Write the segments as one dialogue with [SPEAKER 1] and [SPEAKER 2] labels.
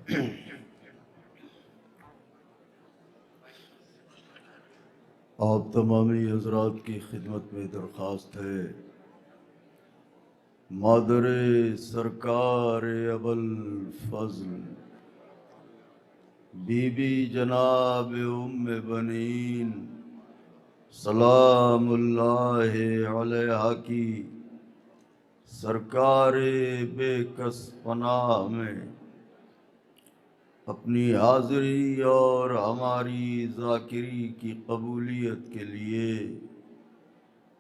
[SPEAKER 1] आप तमामी हजरात की खिदमत में दरख्वास्त है, मादर सरकार अबुल फज़ल बीबी जनाब उम्मे बनीन सलामुल्लाहि अलैहा की सरकार बेकस पनाह में अपनी हाज़िरी और हमारी ज़ाकिरी की कबूलियत के लिए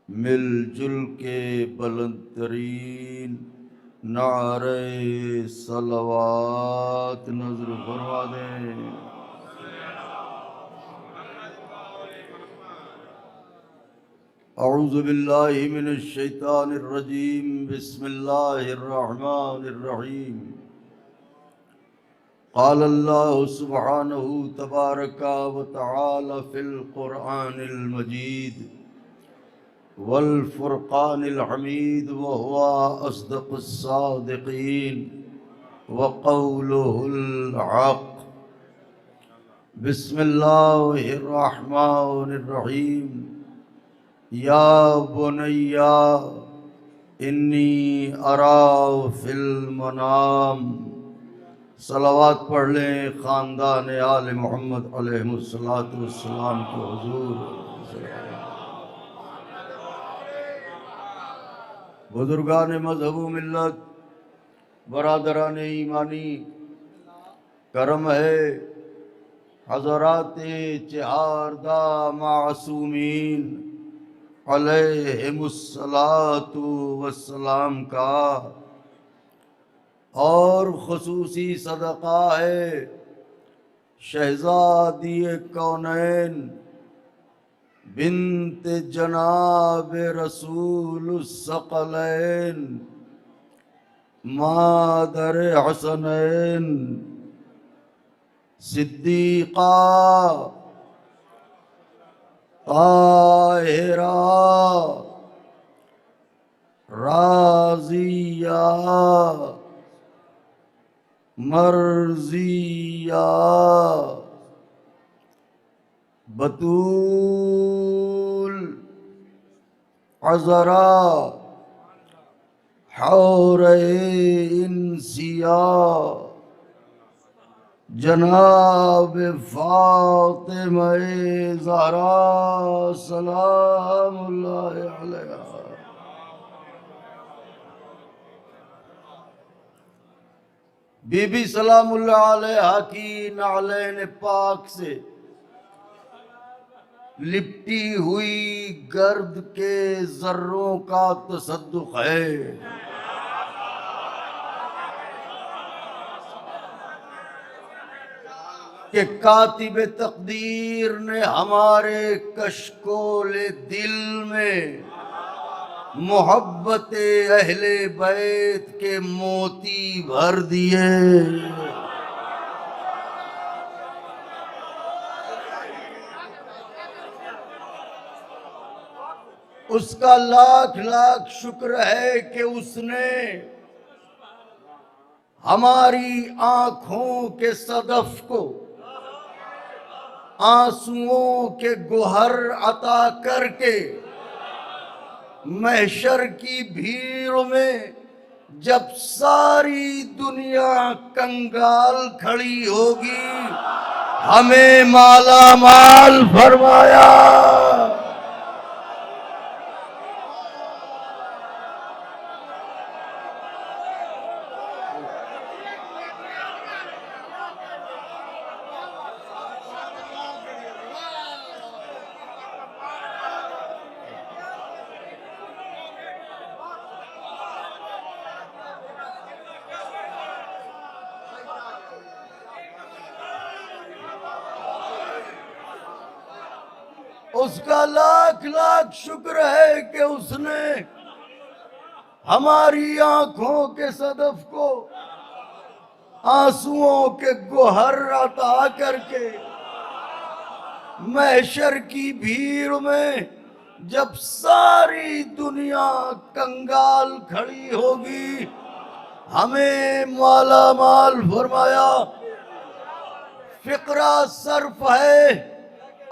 [SPEAKER 1] मिलजुल के बुलंद तरीन नारे सलवात नज़र फरमा दें। अऊज़ु बिल्लाहि मिनश शैतानिर रजीम, बिस्मिल्लाहिर रहमानिर रहीम। क़ाल अल्लाहु सुब्हानहु तबारका व तआला फ़िल क़ुरआनिल मजीद वल फ़ुरक़ानिल हमीद व हुवा अस्दक़ुस सादिक़ीन व क़ौलुहुल हक़। बिस्मिल्लाहिर रहमानिर रहीम। या बुनैया इन्नी अरा फ़िल मनाम। सलावत पढ़ लें ख़ानदान आले मोहम्मद अलैहिस्सलातु वस्सलाम के हुज़ूर। बुजुर्गान मज़हब मिल्लत, बरादरान ईमानी, करम है हज़राते चहारदा मासूमीन अलैहिमुस्सलातु वस्सलाम का, और ख़ुसूसी सदक़ा है शहज़ादी कौनैन बिन्त जनाब रसूलुस्सक़लैन मादर हसनैन सिद्दीक़ा ताहिरा राज़िया मर्ज़िया बतूल अज़रा हौरे इंसिया जनाब फ़ातिमा ज़हरा सलामुल्लाहि अलैहा। बीबी सलामुल्लाहि अलैहा की नालैन पाक से लिपटी हुई गर्द के जर्रों का तसद्दुक़ है। कि कातिब तकदीर ने हमारे कशकोले दिल में मोहब्बत अहले बैत के मोती भर दिए। उसका लाख लाख शुक्र है कि उसने हमारी आंखों के सदफ को आंसुओं के गोहर अता करके महशर की भीड़ में जब सारी दुनिया कंगाल खड़ी होगी हमें माला माल फरमाया। उसका लाख लाख शुक्र है कि उसने हमारी आंखों के सदफ को आंसुओं के गोहर अता करके महशर की भीड़ में जब सारी दुनिया कंगाल खड़ी होगी हमें माला माल फरमाया। फिक्रा सर्फ है,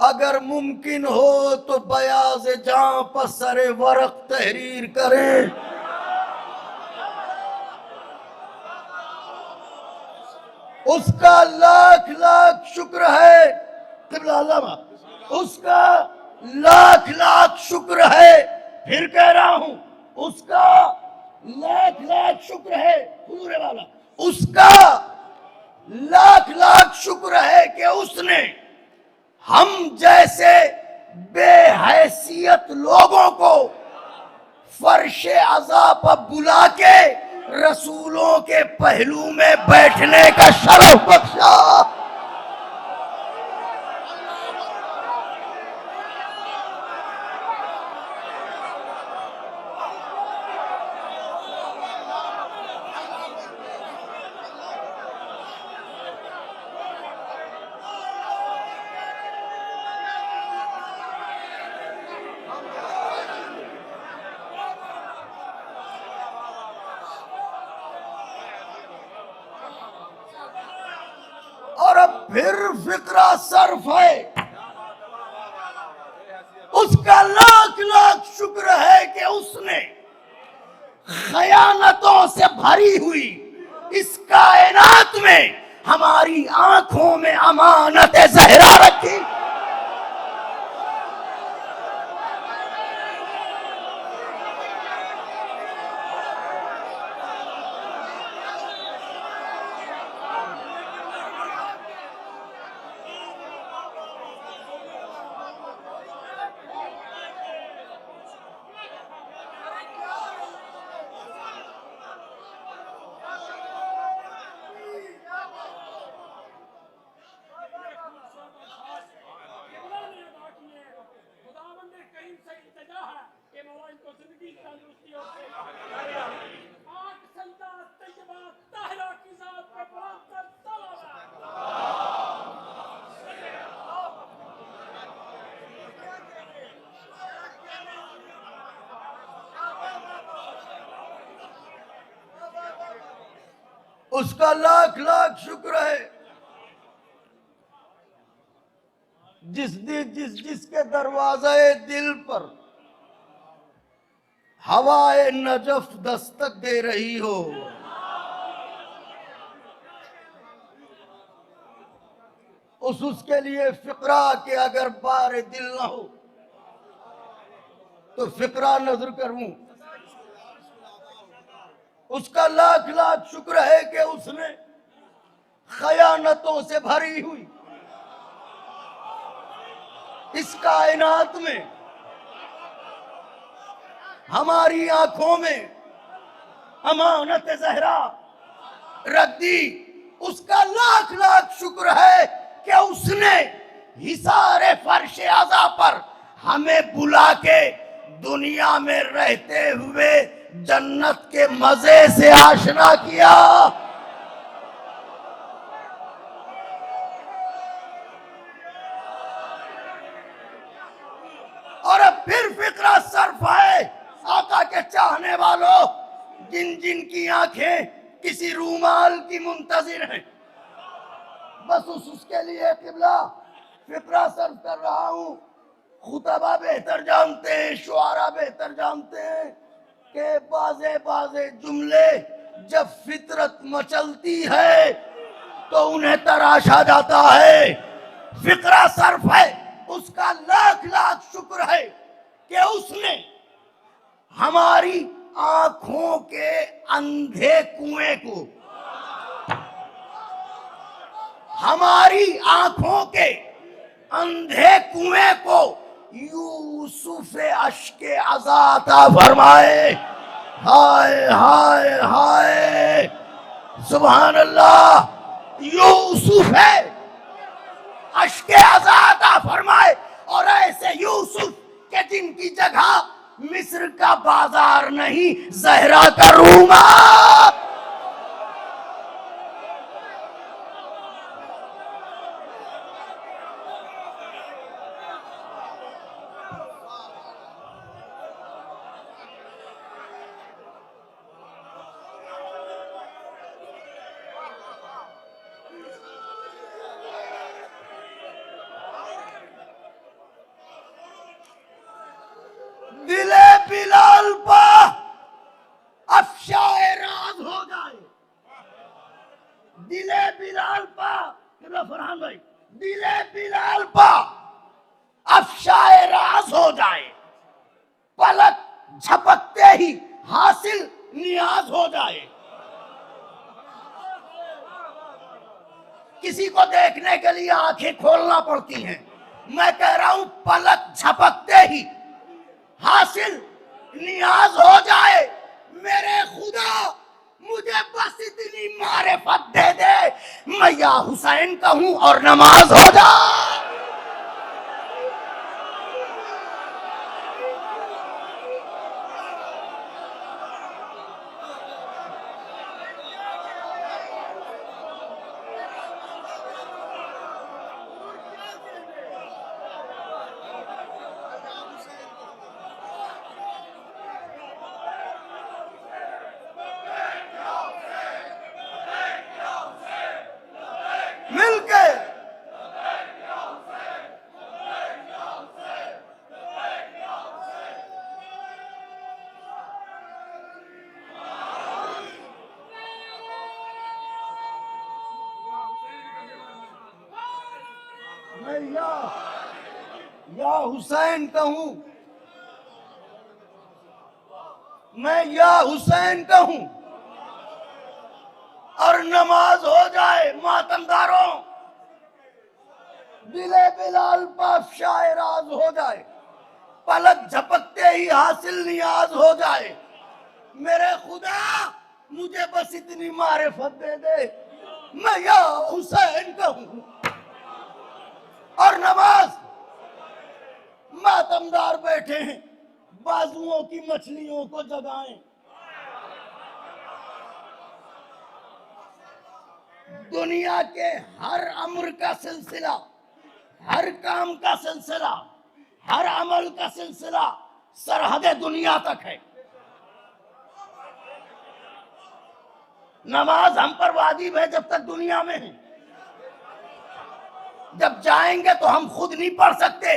[SPEAKER 1] अगर मुमकिन हो तो बयाज जां पर सरे वरक तहरीर करें। उसका लाख लाख शुक्र है, क़िबला अल्लामा, उसका लाख लाख शुक्र है, फिर कह रहा हूं उसका लाख लाख शुक्र है, हुजूर वाला, उसका लाख लाख शुक्र है कि उसने हम जैसे बेहैसियत लोगों को फर्श अज़ा पर बुला के रसूलों के पहलू में बैठने का शरफ बख्शा। और अब फिर फिक्रा सर्फ है, उसका लाख लाख शुक्र है कि उसने खयानतों से भरी हुई इस कायनात में हमारी आंखों में अमानत ज़हरा रखी। उसका लाख लाख शुक्र है जिसके दरवाजे दिल पर हवाए नजफ दस्तक दे रही हो। उसके लिए फिक्रा के अगर बार दिल ना हो तो फिक्रा नजर करूं। उसका लाख लाख शुक्र है कि उसने खयानतों से भरी हुई इस कायनात में हमारी आंखों में अमानत ज़हरा रख दी। उसका लाख लाख शुक्र है कि उसने हिसारे फर्श आज़ा पर हमें बुला के दुनिया में रहते हुए जन्नत के मजे से आशना किया। और अब फिर फिक्रा सर्फ है आका के चाहने वालों, जिन जिन की आंखें किसी रूमाल की मुंतजिर हैं, बस उसके लिए किबला फिक्रा सर्फ कर रहा हूं। खुतबा बेहतर जानते हैं, शुआरा बेहतर जानते हैं कि बाजे बाजे जुमले जब फितरत मचलती है तो उन्हें तराशा जाता है। फिक्रा सर्फ है, उसका लाख लाख शुक्र है कि उसने हमारी आंखों के अंधे कुएं को, हमारी आंखों के अंधे कुएं को यूसुफ अश्के अज़ा फरमाए। हाय हाय हाय, सुभान अल्लाह। यूसुफ है अश्के अज़ा फरमाए, और ऐसे यूसुफ के जिनकी जगह मिस्र का बाजार नहीं, ज़हरा का रूमा। बिलाल पा अफशाए राज हो जाए, दिले बिलाल पा, फरहान भाई, दिले बिलाल पा अफशाए राज हो जाए, पलक झपकते ही हासिल नियाज हो जाए। किसी को देखने के लिए आंखें खोलना पड़ती हैं, मैं कह रहा हूं पलक झपकते ही हासिल नियाज हो जाए। मेरे खुदा मुझे बस इतनी मारिफत दे दे, मैं या हुसैन कहूं और नमाज हो जाए। मिलके मैं या हुसैन कहूं, मैं या हुसैन कहूं और नमाज हो जाए। मातमदारों, दिले बिलाल पास शायराज हो जाए, पलक झपकते ही हासिल नियाज हो जाए। मेरे खुदा मुझे बस इतनी मारिफत दे दे, मैं या हुसैन कहूं और नमाज। मातमदार बैठे हैं, बाजुओं की मछलियों को जगाएं। दुनिया के हर अम्र का सिलसिला, हर काम का सिलसिला, हर अमल का सिलसिला सरहद दुनिया तक है। नमाज हम पर वाजिब है जब तक दुनिया में है। जब जाएंगे तो हम खुद नहीं पढ़ सकते,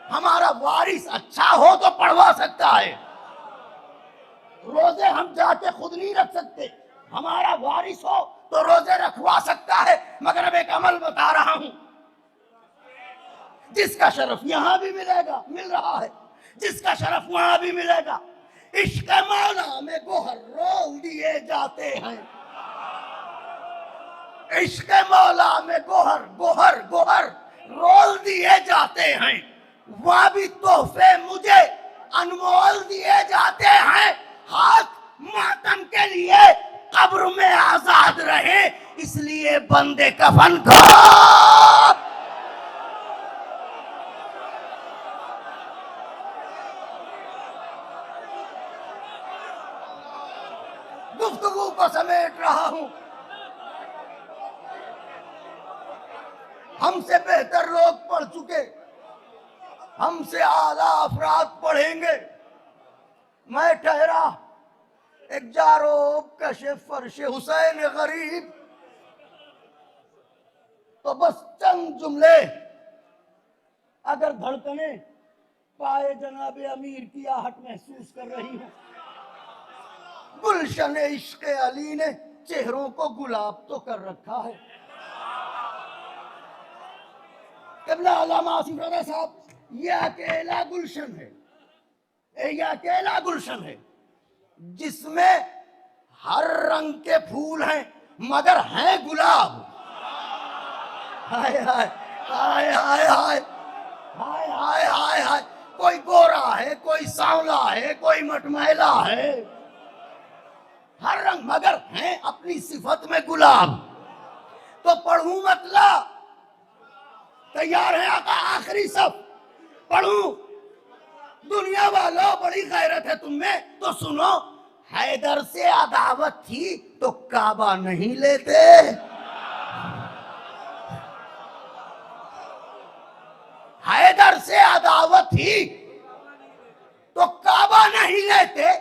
[SPEAKER 1] हमारा वारिस अच्छा हो तो पढ़वा सकता है। रोजे हम जाके खुद नहीं रख सकते, हमारा वारिस हो तो रोजे रखवा सकता है। मगर अब एक अमल बता रहा हूं जिसका शरफ यहां भी मिलेगा, मिल रहा है, जिसका शरफ वहां भी मिलेगा। इश्क मौला में गोहर रोल दिए जाते हैं, इश्क मौला में गोहर गोहर गोहर रोल दिए जाते हैं। वहां भी तोहफे मुझे अनमोल दिए जाते हैं। हाथ मातम के लिए कब्र में आजाद रहे, इसलिए बंदे कफन को गुफ्तगू को समेट रहा हूं। हमसे बेहतर लोग पढ़ चुके, हमसे आला अफराद पढ़ेंगे। मैं ठहरा एक जारो कशे फर्श हुसैन गरीब, तो बस चंद जुमले अगर धड़कने पाए जनाबे अमीर की आहट महसूस कर रही हूं। गुलशन इश्क अली ने चेहरों को गुलाब तो कर रखा है। क़िबला अल्लामा आसिफ रज़ा साहब, ये अकेला गुलशन है, ये अकेला गुलशन है जिसमें हर रंग के फूल हैं मगर हैं गुलाब। हाय हाय हाय हाय हाय हाय हाय हाय हाय, कोई गोरा है, कोई सांवला है, कोई मटमैला है, हर रंग मगर हैं अपनी सिफत में गुलाब। तो पढ़ूं मतलब तैयार है आका, आखिरी सब पढ़ूं। दुनिया वालों बड़ी गैरत है तुम में, तो सुनो। हैदर से अदावत थी तो काबा नहीं लेते, हैदर से अदावत थी तो काबा नहीं लेते,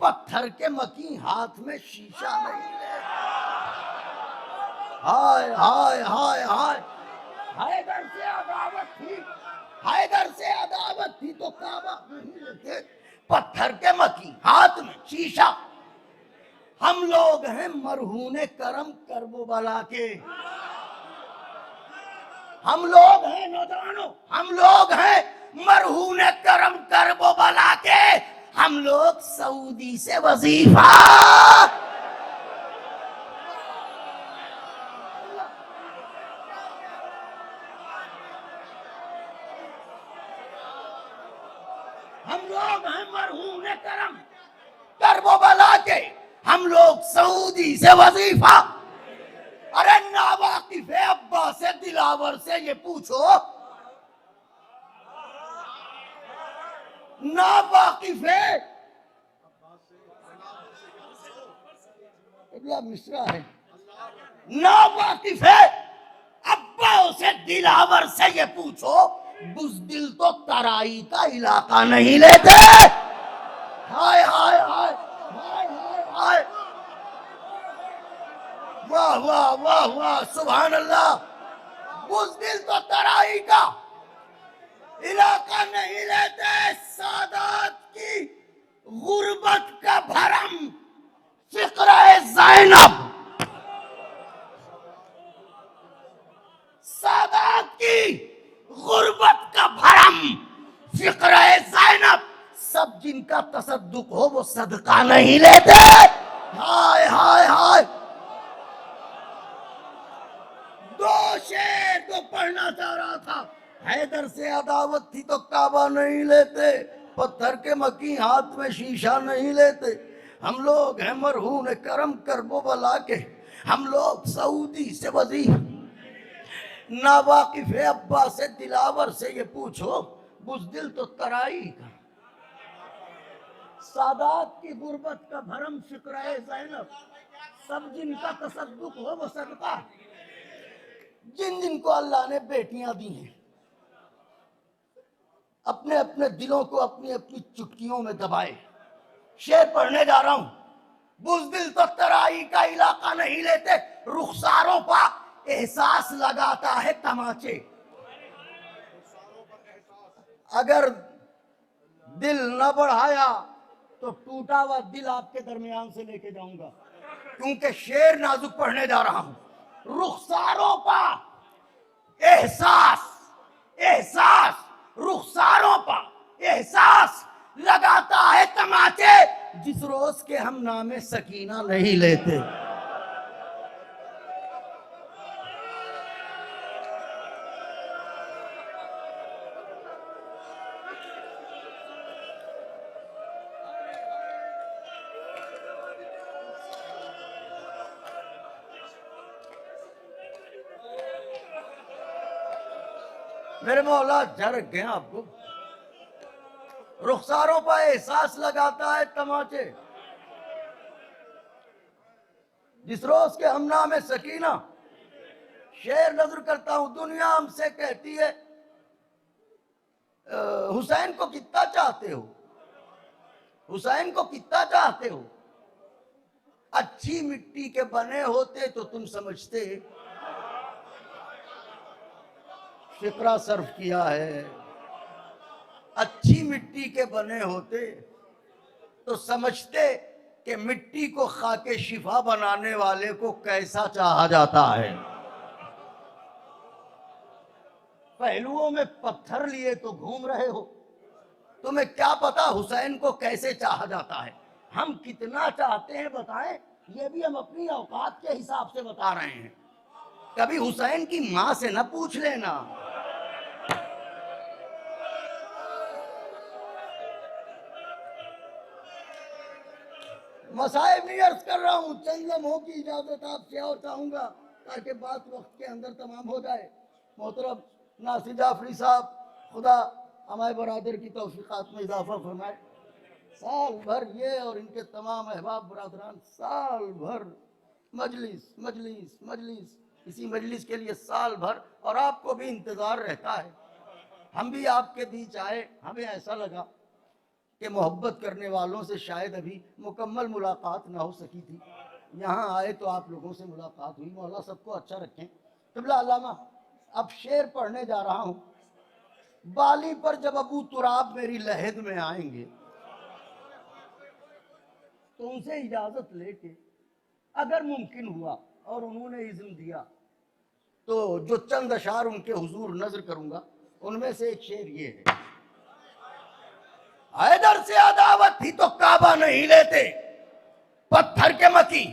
[SPEAKER 1] पत्थर के मकी हाथ में शीशा नहीं लेते। हाय हाय हाय हाय, हैदर से अदावत थी, हैदर से अदावत थी तो काबा नहीं लेते, पत्थर के मकी, हाथ में शीशा। हम लोग हैं मरहूने करम करबो बला के। हम लोग हैं नौजवानों, हम लोग हैं मरहूने करम करबो बला के। हम लोग सऊदी से वजीफा, हम लोग हैं मरहूने करम करबो बला के। हम लोग सऊदी से वजीफा। अरे नावाकिफ है अब्बा से दिलावर से ये पूछो, नावाकिफ है, मिश्रा है, नावाकिफ है अब्बा से दिलावर से ये पूछो, बुज़दिल तो तराई का इलाका नहीं लेते। हाय हाय हाय हाय हाय हाय, वाह वाह वाह वाह, सुभान अल्लाह। बुज़दिल तो तराई का इलाका नहीं लेते। सादात की गुर्बत का भरम फिक्र ज़ैनब, सादात की गुर्बत का भरम फिक्र ज़ैनब। सब जिनका तसद्दुक हो वो सदका नहीं लेते। हाय हाय हाय, दो शेर तो पढ़ना चाह रहा था। हैदर से अदावत थी तो काबा नहीं लेते, पत्थर के मकी हाथ में शीशा नहीं लेते। हम लोग हैं मरहून करम करबो बला के। हम लोग सऊदी से वजीफ, नावाकिफ है अब्बा से दिलावर से ये पूछो, बुज़दिल तो तराई का, सादात की गुर्बत का भरम फिक्र ज़ैनब। सब जिनका तसद्दुक हो वो सदका। जिन जिनको अल्लाह ने बेटियां दी हैं, अपने अपने दिलों को अपनी अपनी चुटकियों में दबाए। शेर पढ़ने जा रहा हूं। बुज़दिल तो तराई का इलाका नहीं लेते, रुखसारों का एहसास लगाता है तमाचे। अगर दिल न बढ़ाया तो टूटा हुआ दिल आपके दरमियान से लेके जाऊंगा, क्योंकि शेर नाजुक पढ़ने जा रहा हूं। रुखसारों का एहसास, एहसास, रुखसारों का एहसास लगाता है तमाचे, जिस रोज के हम नामे सकीना नहीं लेते। मेरे मौला झरक गया आपको। रुखसारों पर एहसास लगाता है तमाचे, जिस रोज के हम नामे सकीना। शेर नजर करता हूं। दुनिया हमसे कहती है हुसैन को कितना चाहते हो, हुसैन को कितना चाहते हो। अच्छी मिट्टी के बने होते तो तुम समझते फिक्रा सर्फ किया है। अच्छी मिट्टी के बने होते तो समझते कि मिट्टी को खाके शिफा बनाने वाले को कैसा चाहा जाता है। पहलुओं में पत्थर लिए तो घूम रहे हो, तुम्हें क्या पता हुसैन को कैसे चाहा जाता है। हम कितना चाहते हैं बताएं, ये भी हम अपनी औकात के हिसाब से बता रहे हैं। कभी हुसैन की मां से न पूछ लेना। मसाइब नहीं अर्ज कर रहा हूं, चंद लम्हों की इजाजत आपसे और चाहूंगा ताकि बात वक्त के अंदर तमाम हो जाए। मोहतरम नासिर जाफरी साहब, खुदा हमारे बरादर की तौफीकात में इजाफा फरमाए। साल भर ये और इनके तमाम अहबाब बरादरान साल भर मजलिस मजलिस मजलिस, इसी मजलिस के लिए साल भर, और आपको भी इंतज़ार रहता है। हम भी आपके बीच आए, हमें ऐसा लगा कि मोहब्बत करने वालों से शायद अभी मुकम्मल मुलाकात ना हो सकी थी। यहाँ आए तो आप लोगों से मुलाकात हुई। मौला सबको अच्छा रखें। क़िबला अल्लामा, अब शेर पढ़ने जा रहा हूँ। बाली पर जब अबू तुराब मेरी लहद में आएंगे, तो उनसे इजाजत लेके अगर मुमकिन हुआ और उन्होंने इज़्न दिया तो जो चंद अशार उनके हुजूर नजर करूंगा, उनमें से एक शेर ये है, हैदर से अदावत थी तो काबा नहीं लेते, पत्थर के मकी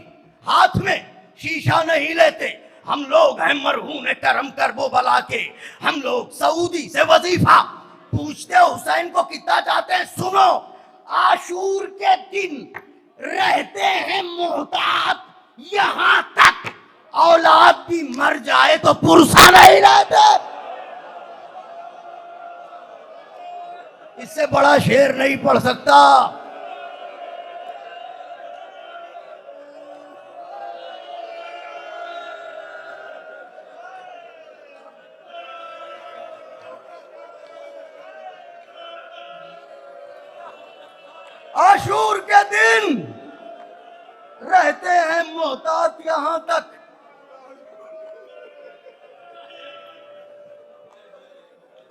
[SPEAKER 1] हाथ में शीशा नहीं लेते, हम लोग हैं मरहून करम करबो बला के, हम लोग सऊदी से वजीफा पूछते हुसैन को कितना चाहते हैं। सुनो, आशूर के दिन रहते हैं मोहतात, यहां तक औलाद भी मर जाए तो पुरसा नहीं रहते। इससे बड़ा शेर नहीं पढ़ सकता। आशूर के दिन रहते हैं मोहतात यहां तक,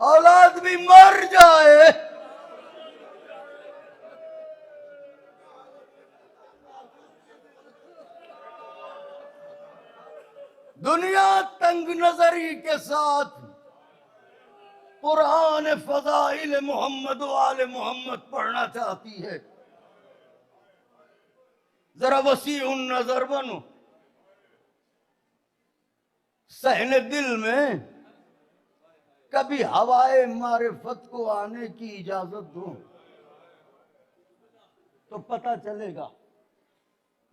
[SPEAKER 1] औलाद भी मर जाए दुनिया तंग नजरी के साथ कुरान फज़ाइल मोहम्मद वाले मोहम्मद पढ़ना चाहती है। जरा वसी उन नजर बनो, सहने दिल में कभी हवाए मारिफत को आने की इजाजत दो तो पता चलेगा।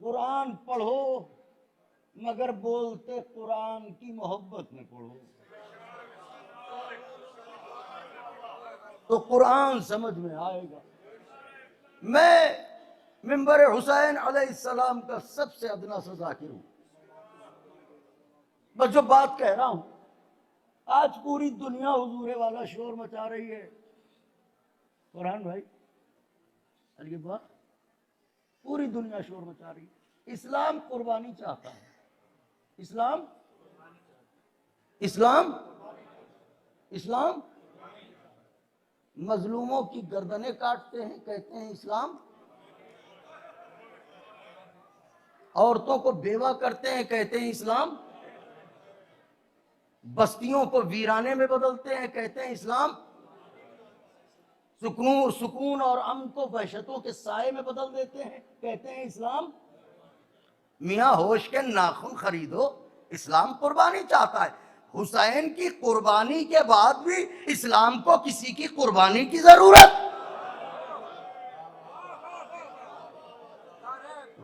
[SPEAKER 1] कुरान पढ़ो मगर बोलते कुरान की मोहब्बत में पढ़ो तो कुरान समझ में आएगा। मैं मिंबर हुसैन अलैहिस्सलाम का सबसे अदना सा जाकिर हूं। बस जो बात कह रहा हूं, आज पूरी दुनिया हुजूरे वाला शोर मचा रही है। कुरान भाई अली बात, पूरी दुनिया शोर मचा रही है। इस्लाम कुर्बानी चाहता है। इस्लाम इस्लाम इस्लाम मजलूमों की गर्दनें काटते हैं, कहते हैं इस्लाम। औरतों को बेवा करते हैं, कहते हैं इस्लाम। बस्तियों को वीराने में बदलते हैं, कहते हैं इस्लाम। सुकून और अमन को वहशतों के साए में बदल देते हैं, कहते हैं इस्लाम। मियां होश के नाखून खरीदो, इस्लाम कुर्बानी चाहता है। हुसैन की कुर्बानी के बाद भी इस्लाम को किसी की कुर्बानी की जरूरत।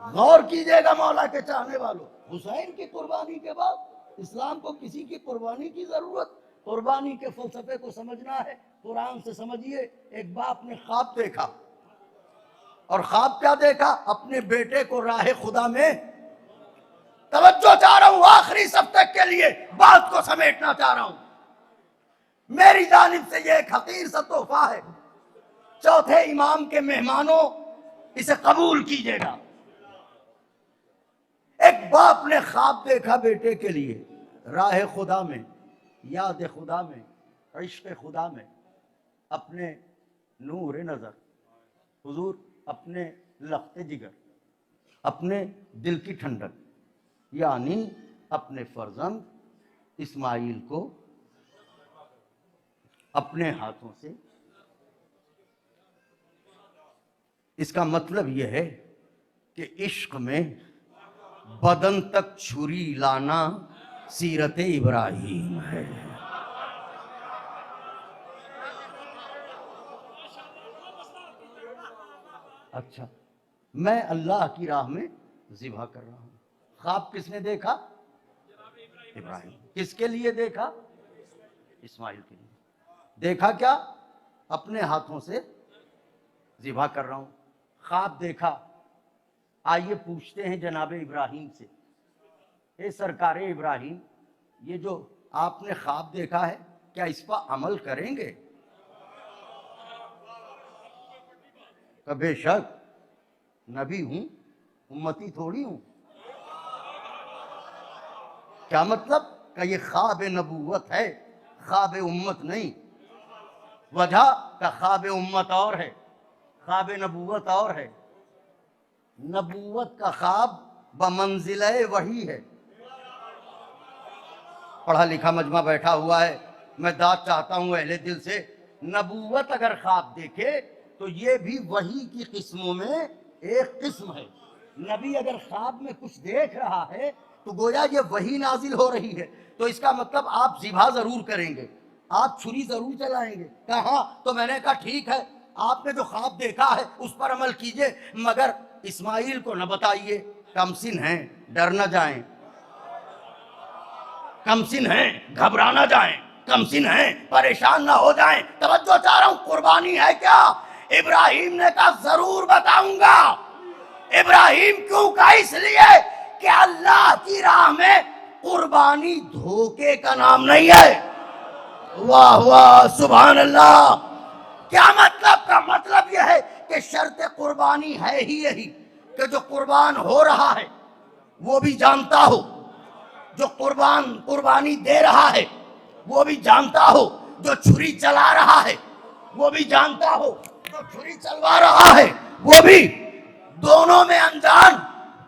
[SPEAKER 1] गौर कीजिएगा मौला के चाहने वालों, हुसैन की कुर्बानी के बाद इस्लाम को किसी की कुर्बानी की जरूरत। कुर्बानी के फलसफे को समझना है, कुरान से समझिए। एक बाप ने ख्वाब देखा, और ख्वाब क्या देखा? अपने बेटे को राह खुदा में, तवज्जो चाह रहा हूं, आखिरी सप्ताह के लिए बात को समेटना चाह रहा हूं। मेरी जानिब से यह एक हकीर सा तोहफा है, चौथे इमाम के मेहमानों इसे कबूल कीजिएगा। एक बाप ने ख्वाब देखा बेटे के लिए, राह खुदा में, याद खुदा में, इश्क खुदा में, अपने नूर नजर हुजूर, अपने लख्ते जिगर, अपने दिल की ठंडक, यानी अपने फर्जंद इस्माइल को अपने हाथों से। इसका मतलब यह है कि इश्क में बदन तक छुरी लाना सीरत इब्राहिम है। अच्छा, मैं अल्लाह की राह में ज़िबा कर रहा हूं। ख्वाब किसने देखा? इब्राहिम। किसके लिए देखा? इस्माइल के लिए। देखा क्या? अपने हाथों से ज़िबा कर रहा हूं। ख्वाब देखा। आइए पूछते हैं जनाब इब्राहिम से, ए सरकार इब्राहिम, ये जो आपने ख्वाब देखा है, क्या इस पर अमल करेंगे? बेशक, नबी हूं, उम्मती थोड़ी हूं। क्या मतलब? का ये ख्वाब नबूवत है, ख्वाब उम्मत नहीं। वजह का ख्वाब उम्मत और है, ख्वाब नबूवत और है। नबूवत का ख्वाब बमंजिले वही है। पढ़ा लिखा मजमा बैठा हुआ है, मैं दाद चाहता हूं अहले दिल से, नबूवत अगर ख्वाब देखे तो ये भी वही की किस्मों में एक किस्म है। नबी अगर ख्वाब में कुछ देख रहा है तो गोया ये वही नाजिल हो रही है, तो इसका मतलब आप जिभा जरूर करेंगे, आप छुरी जरूर चलाएंगे। कहा तो मैंने कहा ठीक है, आपने जो ख्वाब देखा है उस पर अमल कीजिए, मगर इस्माइल को न बताइए, कमसिन हैं, डर न जाएं, कमसिन हैं, घबरा न जाएं, कमसिन हैं, परेशान ना हो जाएं। तवज्जो चाह रहा हूं, कुर्बानी है क्या? इब्राहिम ने कहा जरूर बताऊंगा। इब्राहिम क्यों कहा? इसलिए कि अल्लाह की राह में कुर्बानी धोखे का नाम नहीं है। वाह वाह, सुभान अल्लाह। क्या मतलब? का मतलब यह है कि शर्त कुर्बानी है ही यही कि जो कुर्बान हो रहा है वो भी जानता हो, जो कुर्बानी दे रहा है वो भी जानता हो, जो छुरी चला रहा है वो भी जानता हो, जो छुरी चलवा रहा है वो भी, दोनों में अनजान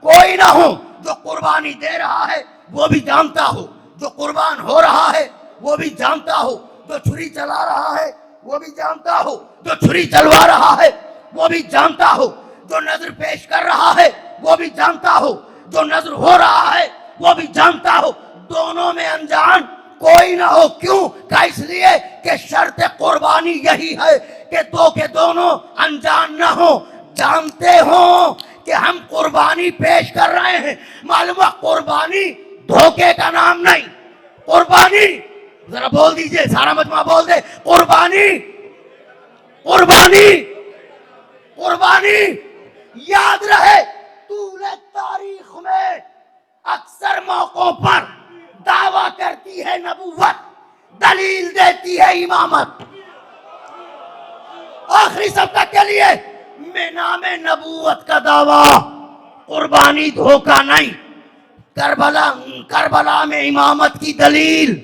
[SPEAKER 1] कोई ना हो। जो कुर्बानी दे रहा है वो भी जानता हो, जो कुर्बान हो रहा है वो भी जानता हो, जो छुरी चला रहा है वो भी जानता हो, जो छुरी चलवा रहा है वो भी जानता हो, जो नजर पेश कर रहा है वो भी जानता हो, जो नजर हो रहा है वो भी जानता हो, दोनों में अनजान कोई ना हो। क्यों? का इसलिए कि शर्त कुर्बानी यही है कि दो के दोनों अनजान ना हो, जानते हो कि हम कुर्बानी पेश कर रहे हैं। मालूम है कुर्बानी धोखे का नाम नहीं। कुर्बानी, जरा बोल दीजिए, सारा मजमा बोल दे, कुर्बानी, कुर्बानी, कुर्बानी। याद रहे, तूने तारीख में अक्सर मौकों पर दावा करती है नबूवत, दलील देती है इमामत। आखिरी सप्ताह के लिए में नामे नबूवत का दावा, कुर्बानी धोखा नहीं। करबला में इमामत की दलील,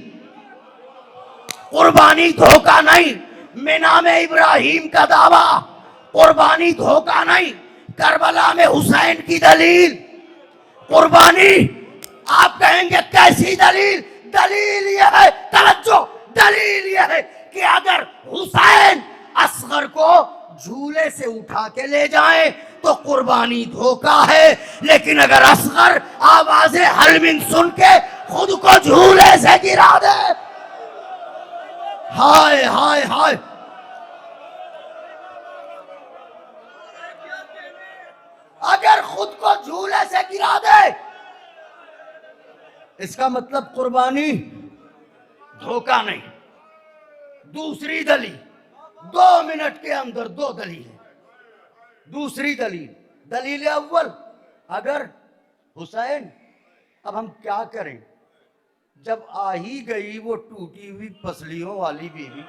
[SPEAKER 1] कुर्बानी धोखा नहीं। में नामे इब्राहिम का दावा, कुर्बानी धोखा नहीं। करबला में हुसैन की दलील, कुर्बानी। आप कहेंगे कैसी दलील? दलील यह है, तवज्जो, दलील यह है कि अगर हुसैन असगर को झूले से उठा के ले जाए तो कुर्बानी धोखा है, लेकिन अगर असगर आवाज़े हलमिन सुन के खुद को झूले से गिरा दे, हाय हाय हाय, अगर खुद को झूले से गिरा दे, इसका मतलब कुर्बानी धोखा नहीं। दूसरी दलील, 2 मिनट के अंदर 2 दलील है। दूसरी दलील, दलील अव्वल, अगर हुसैन, अब हम क्या करें, जब आ ही गई वो टूटी हुई पसलियों वाली बीवी,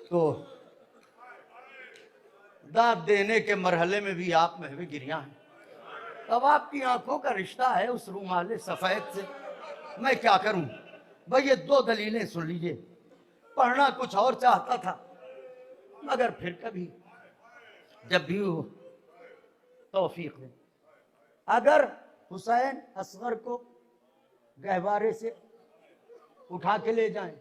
[SPEAKER 1] तो दाद देने के मरहले में भी आप महवे गिरिया हैं। अब आपकी आंखों का रिश्ता है उस रूमाले सफेद से। मैं क्या करूं भाई? ये 2 दलीलें सुन लीजिए। पढ़ना कुछ और चाहता था, मगर फिर कभी जब भी हो तौफीक दे। अगर हुसैन असगर को गहवारे से उठा के ले जाएं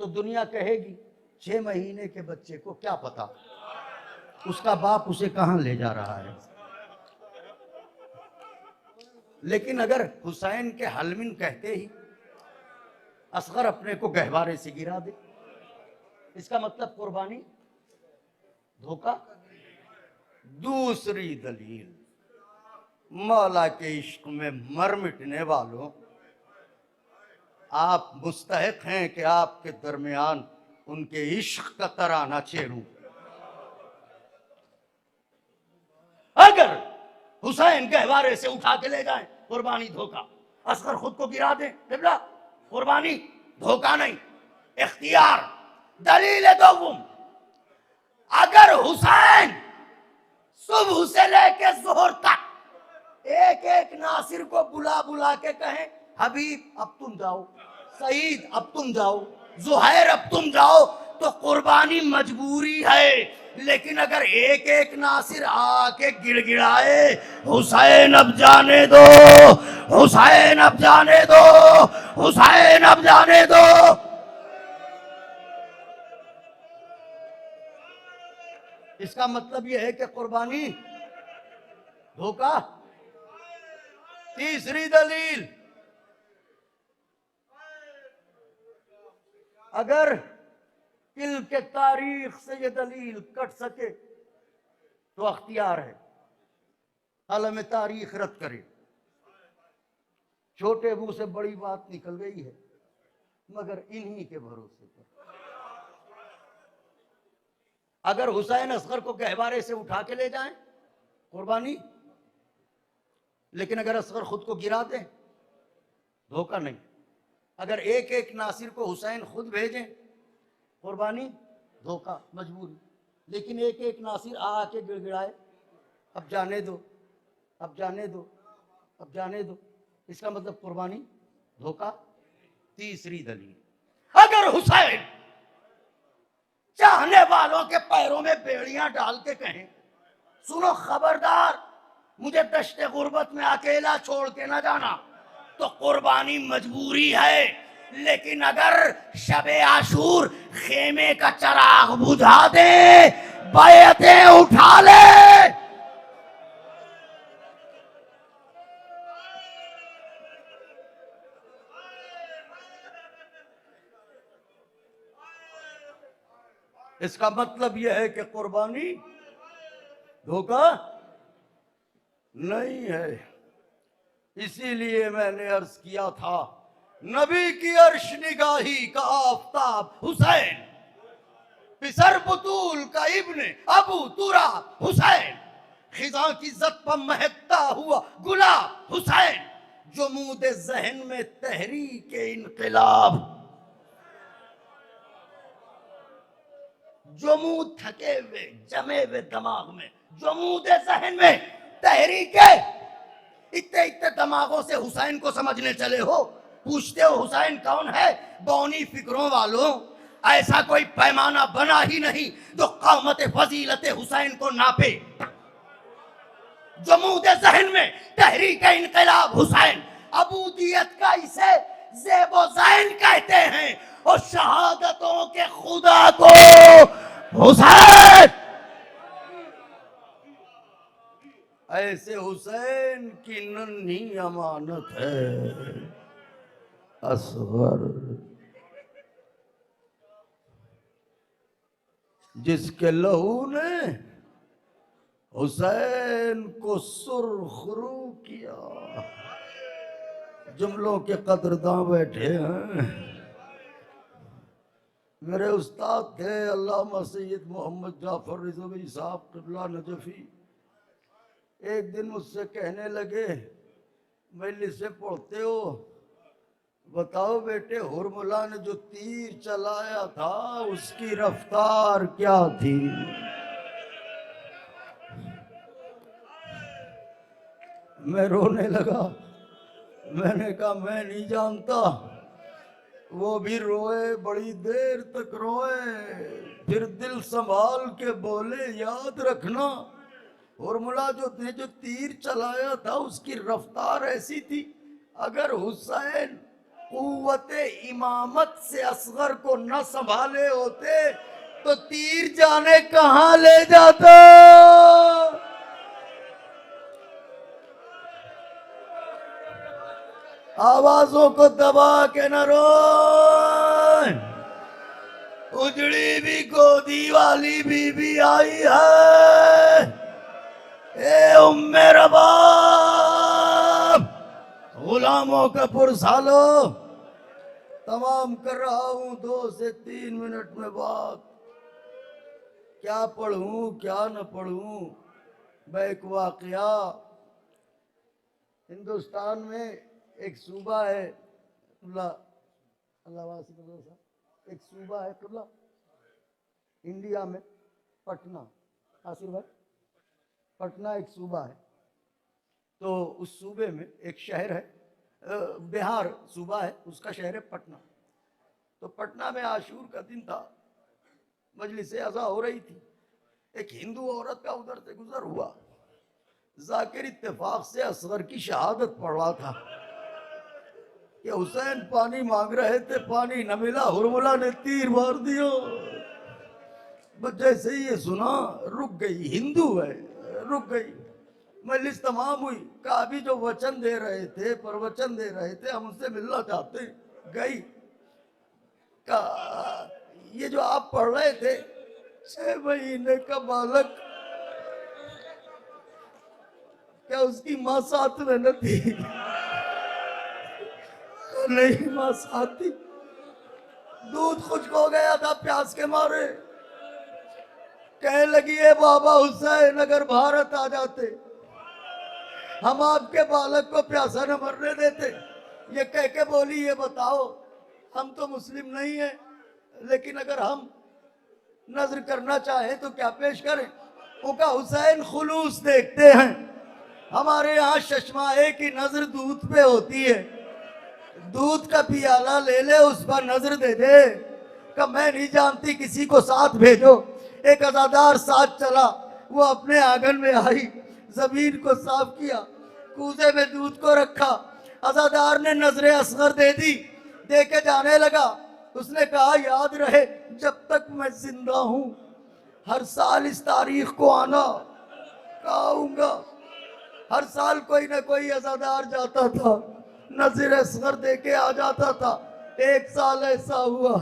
[SPEAKER 1] तो दुनिया कहेगी 6 महीने के बच्चे को क्या पता उसका बाप उसे कहां ले जा रहा है। लेकिन अगर हुसैन के हलमिन कहते ही असगर अपने को गहवारे से गिरा दे, इसका मतलब कुर्बानी धोखा। दूसरी दलील, मौला के इश्क में मर मिटने वालों, आप मुस्तहिक हैं कि आपके दरमियान उनके इश्क का तराना छेड़ूं। अगर हुसैन गहवारे से उठा के ले जाए, कुर्बानी धोखा। असगर खुद को गिरा दे, किबला, कुर्बानी धोखा नहीं, इख्तियार। दलील दोम, अगर हुसैन सुबह से लेके जोहर तक एक एक नासिर को बुला बुला के कहें, हबीब अब तुम जाओ, सईद अब तुम जाओ, जुहैर अब तुम जाओ, तो कुर्बानी मजबूरी है। लेकिन अगर एक एक नासिर आके गिड़गिड़ाए, हुसैन अब जाने दो, हुसैन अब जाने दो, हुसैन अब जाने दो, इसका मतलब यह है कि कुर्बानी धोखा। तीसरी दलील, अगर किल के तारीख से ये दलील कट सके तो अख्तियार है आलम तारीख रद्द करे। छोटे मुंह से बड़ी बात निकल गई है, मगर इन्हीं के भरोसे पर। अगर हुसैन असगर को गहवारे से उठा के ले जाएं, कुर्बानी। लेकिन अगर असगर खुद को गिरा दें, धोखा नहीं। अगर एक एक नासिर को हुसैन खुद भेजें, कुर्बानी, धोखा, मजबूरी। लेकिन एक एक नासिर आके गिड़गिड़ाए, अब जाने दो, अब जाने दो, अब जाने दो, इसका मतलब कुर्बानी, धोखा। तीसरी दलील, अगर हुसैन चाहने वालों के पैरों में बेड़ियां डाल के कहें, सुनो खबरदार, मुझे दश्ते गुर्बत में अकेला छोड़ के ना जाना, तो कुर्बानी मजबूरी है। लेकिन अगर शबे आशूर खेमे का चराग बुझा दे, बैयतें उठा ले, इसका मतलब यह है कि कुर्बानी धोखा नहीं है। इसीलिए मैंने अर्ज किया था, नबी की अर्श निगाही का आफताब हुसैन, पिसर बुतूल का इब्ने अबू तुरा हुसैन, खिजा की जद पर महकता हुआ गुलाब हुसैन, जुमूद जहन में तहरीक इनकलाब, जुमूद थके हुए जमे हुए दिमाग में, जुमूद जहन में तहरीक, इतने इतने दिमागों से हुसैन को समझने चले हो, पूछते हो हुसैन कौन है? बौनी फिक्रों वालों, ऐसा कोई पैमाना बना ही नहीं जो क़ामत फजीलत हुसैन को नापे। जमूद जहन में तहरीक इनकलाब हुसैन, अबूदियत का इसे ज़ेबो ज़ैन कहते हैं, और शहादतों के खुदा को हुसैन। ऐसे हुसैन की नन्ही अमानत है असगर, जिसके लहू ने हुसैन को सुरखरू किया। जुमलों के कदरदां बैठे हैं। मेरे उस्ताद थे अल्लामा सैयद मोहम्मद जाफर रिजवी साहब क़िबला नजफी, एक दिन मुझसे कहने लगे, मजलिस से पढ़ते हो, बताओ बेटे हुरमुला ने जो तीर चलाया था उसकी रफ्तार क्या थी? मैं रोने लगा। मैंने कहा मैं नहीं जानता। वो भी रोए, बड़ी देर तक रोए, फिर दिल संभाल के बोले, याद रखना हुरमुला ने जो तीर चलाया था उसकी रफ्तार ऐसी थी, अगर हुसैन कुव्वते इमामत से असगर को न संभाले होते तो तीर जाने कहां ले जाता। आवाजों को दबा के न रो, उजड़ी भी गोदी वाली बीबी आई है। ए उम्मे रबाब, गुलामों का पुरसालो, तमाम कर रहा हूं 2 से 3 मिनट में बात। क्या पढ़ूं क्या न पढ़ूं। मैं एक वाकया, हिंदुस्तान में एक सूबा है, एक सूबा है कुल्ला इंडिया में, पटना, आसिर भाई, पटना एक सूबा है। तो उस सूबे में एक शहर है, बिहार सूबा है, उसका शहर है पटना। तो पटना में आशूर का दिन था, मजलिस अज़ा हो रही थी, एक हिंदू औरत का उधर से गुजर हुआ, जाकिर इत्तेफाक से असगर की शहादत पढ़ रहा था कि हुसैन पानी मांग रहे थे, पानी न मिला, हुरमुला ने तीर मार दिया। बस जैसे ही ये सुना रुक गई, हिंदू है, रुक गई। मजलिस तमाम हुई, कहा अभी जो वचन दे रहे थे, प्रवचन दे रहे थे, हम उनसे मिलना चाहते। गई, कहा ये जो आप पढ़ रहे थे 6 महीने का बालक, क्या उसकी माँ साथ में न थी? नहीं, माँ साथ थी। दूध खुश्क हो गया था प्यास के मारे। कहने लगी है बाबा हुसैन, अगर भारत आ जाते हम आपके बालक को प्यासा न मरने देते। ये कह के बोली, ये बताओ हम तो मुस्लिम नहीं है, लेकिन अगर हम नजर करना चाहे तो क्या पेश करें? वो कहा हुसैन खुलूस देखते हैं, हमारे यहाँ चश्मा एक ही नजर दूध पे होती है, दूध का पियाला ले ले, उस पर नजर दे दे। का मैं नहीं जानती, किसी को साथ भेजो। एक अजादार साथ चला, वो अपने आंगन में आई, जमीन को साफ किया, कूजे में दूध को रखा, अजादार ने नजरे असगर दे दी, दे के जाने लगा। उसने कहा याद रहे जब तक मैं जिंदा हूं, हर साल इस तारीख को आना। आऊंगा। हर साल कोई ना कोई अजादार जाता था, नजर असगर दे के आ जाता था। एक साल ऐसा हुआ,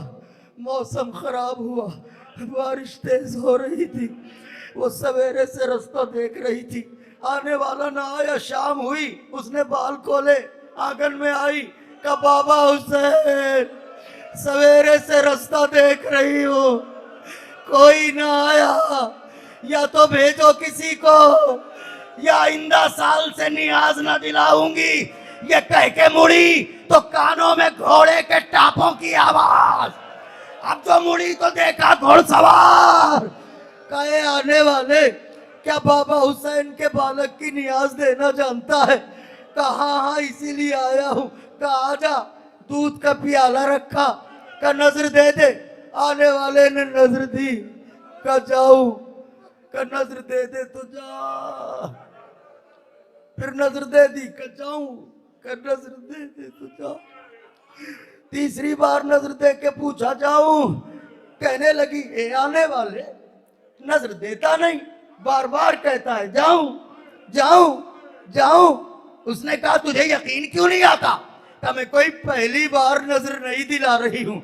[SPEAKER 1] मौसम खराब हुआ, बारिश तेज हो रही थी, वो सवेरे से रास्ता देख रही थी, आने वाला ना आया। शाम हुई, उसने बाल खोले, आंगन में आई, का बाबा हुसैन सवेरे से रास्ता देख रही हूँ, कोई ना आया, या तो भेजो किसी को, या आइंदा साल से नियाज ना दिलाऊंगी। ये कह के मुड़ी तो कानों में घोड़े के टापों की आवाज। अब जो मुड़ी तो देखा घोड़सवार। कहे आने वाले, क्या बाबा हुसैन के बालक की नियाज देना जानता है? कहा हाँ, इसीलिए आया हूँ। कहा आजा, दूध का प्याला रखा, का नजर दे दे। आने वाले ने नजर दी, का जाऊं, का नजर दे दे तो जा। फिर नजर दे दी, का जाऊं, का नजर दे दे तो जा। तीसरी बार नजर दे के पूछा जाऊं? कहने लगी ए आने वाले, नजर देता नहीं, बार बार कहता है जाऊं जाऊं जाऊं। उसने कहा तुझे यकीन क्यों नहीं आता? कहा मैं कोई पहली बार नजर नहीं दिला रही हूं,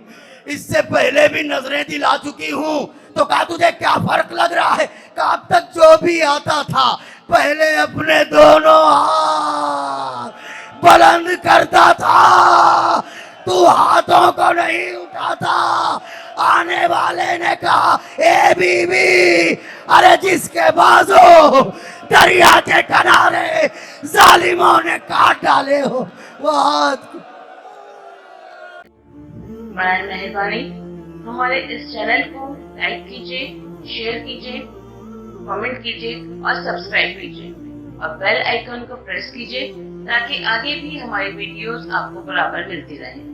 [SPEAKER 1] इससे पहले भी नजरें दिला चुकी हूं। तो कहा तुझे क्या फर्क लग रहा है? कहा अब तक जो भी आता था पहले अपने दोनों हाथ बुलंद करता था, तू हाथों को नहीं उठाता। आने वाले ने कहा ए बीबी, अरे जिसके बाजू दरिया के किनारे जालिमों ने काट डाले हो, वो हाथ।
[SPEAKER 2] बड़ी मेहरबानी हमारे इस चैनल को लाइक कीजिए, शेयर कीजिए, कमेंट कीजिए और सब्सक्राइब कीजिए और बेल आइकन को प्रेस कीजिए ताकि आगे भी हमारी वीडियोस आपको बराबर मिलती रहे।